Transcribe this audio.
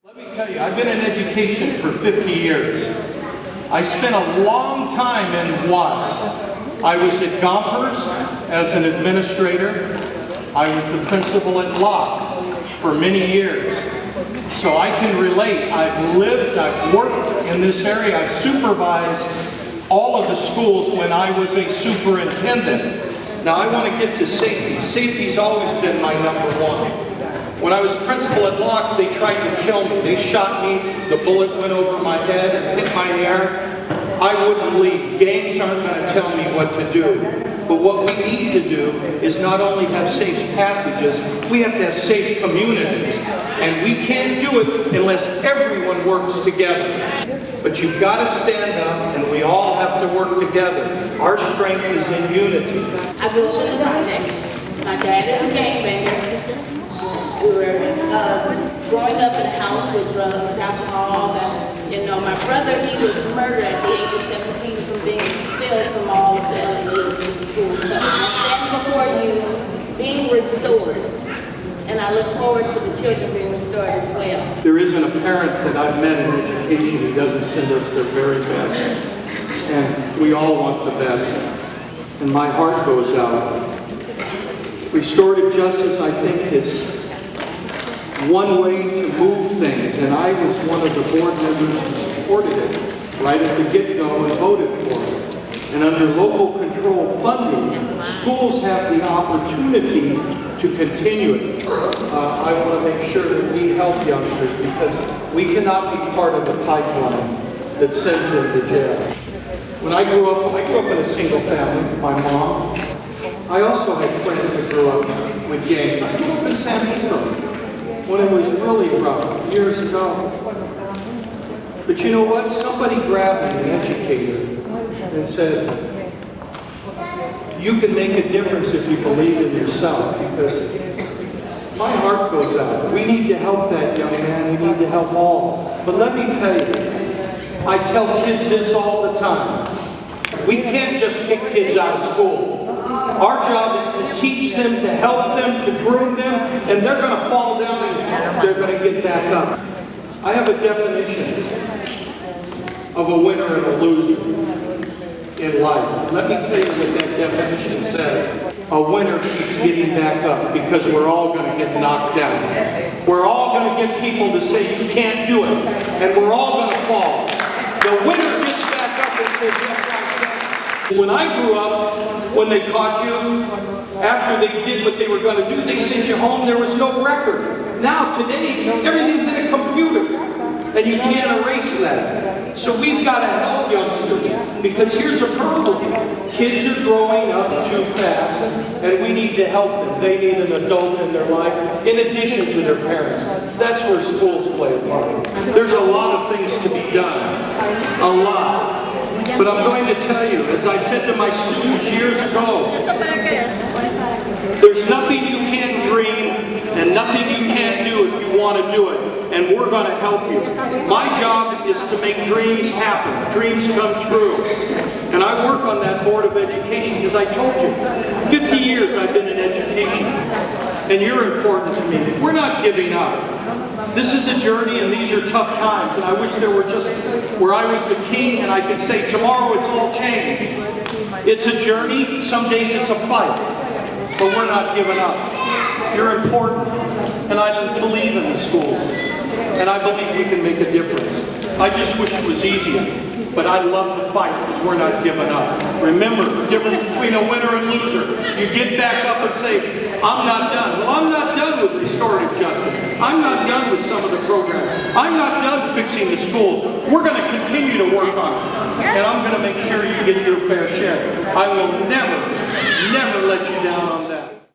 Let me tell you, I've been in education for 50 years. I spent a long time in Watts. I was at Gompers as an administrator. I was the principal at Locke for many years. So I can relate. I've lived, I've worked in this area. I've supervised all of the schools when I was a superintendent. Now I want to get to safety. Safety's always been my number one. When I was principal at Locke, they tried to kill me. They shot me, the bullet went over my head and hit my ear. I wouldn't leave. Gangs aren't going to tell me what to do. But what we need to do is not only have safe passages, we have to have safe communities. And we can't do it unless everyone works together. But you've got to stand up, and we all have to work together. Our strength is in unity. I grew up in the projects. My dad is a gangbanger. We were growing up in a house with drugs, alcohol, and my brother, he was murdered at the age of 17 from being expelled from all of the elementary schools. So I stand before you being restored, and I look forward to the children being restored as well. There isn't a parent that I've met in education who doesn't send us their very best. And we all want the best. And my heart goes out. Restorative justice, I think, is one way to move things, and I was one of the board members who supported it right at the get-go and voted for it. And under local control funding, schools have the opportunity to continue it. I want to make sure that we help youngsters because we cannot be part of the pipeline that sends them to jail. When I grew up in a single family, my mom. I also had friends that grew up with gangs. I grew up in San Diego when it was really rough, years ago. But you know what? Somebody grabbed me, an educator, and said, you can make a difference if you believe in yourself, because my heart goes out. We need to help that young man. We need to help all. But let me tell you, I tell kids this all the time. We can't just kick kids out of school. Our job is to teach them, to help them, to groom them, and they're going to fall down and they're going to get back up. I have a definition of a winner and a loser in life. Let me tell you what that definition says. A winner keeps getting back up because we're all going to get knocked down. We're all going to get people to say you can't do it, and we're all going to fall. The winner gets back up and says, yes, I can. When I grew up, when they caught you, after they did what they were going to do, they sent you home, there was no record. Now, today, everything's in a computer, and you can't erase that. So we've got to help youngsters, because here's a problem. Kids are growing up too fast, and we need to help them. They need an adult in their life, in addition to their parents. That's where schools play a part. There's a lot of things to be done. A lot. But I'm going to tell you, as I said to my students years ago, there's nothing you can't dream and nothing you can't do if you want to do it. And we're going to help you. My job is to make dreams happen. Dreams come true. And I work on that Board of Education because I told you, 50 years I've been in education. And you're important to me. We're not giving up. This is a journey and these are tough times. And I wish there were just where I was the king and I could say tomorrow it's all changed. It's a journey. Some days it's a fight. But we're not giving up. You're important. And I believe in the schools. And I believe we can make a difference. I just wish it was easier. But I love the fight because we're not giving up. Remember the difference between a winner and loser. You get back up and say, I'm not done. Well, I'm not done with restorative justice. I'm not done with some of the programs. I'm not done fixing the schools. We're going to continue to work on it. And I'm going to make sure you get your fair share. I will never, never let you down on that.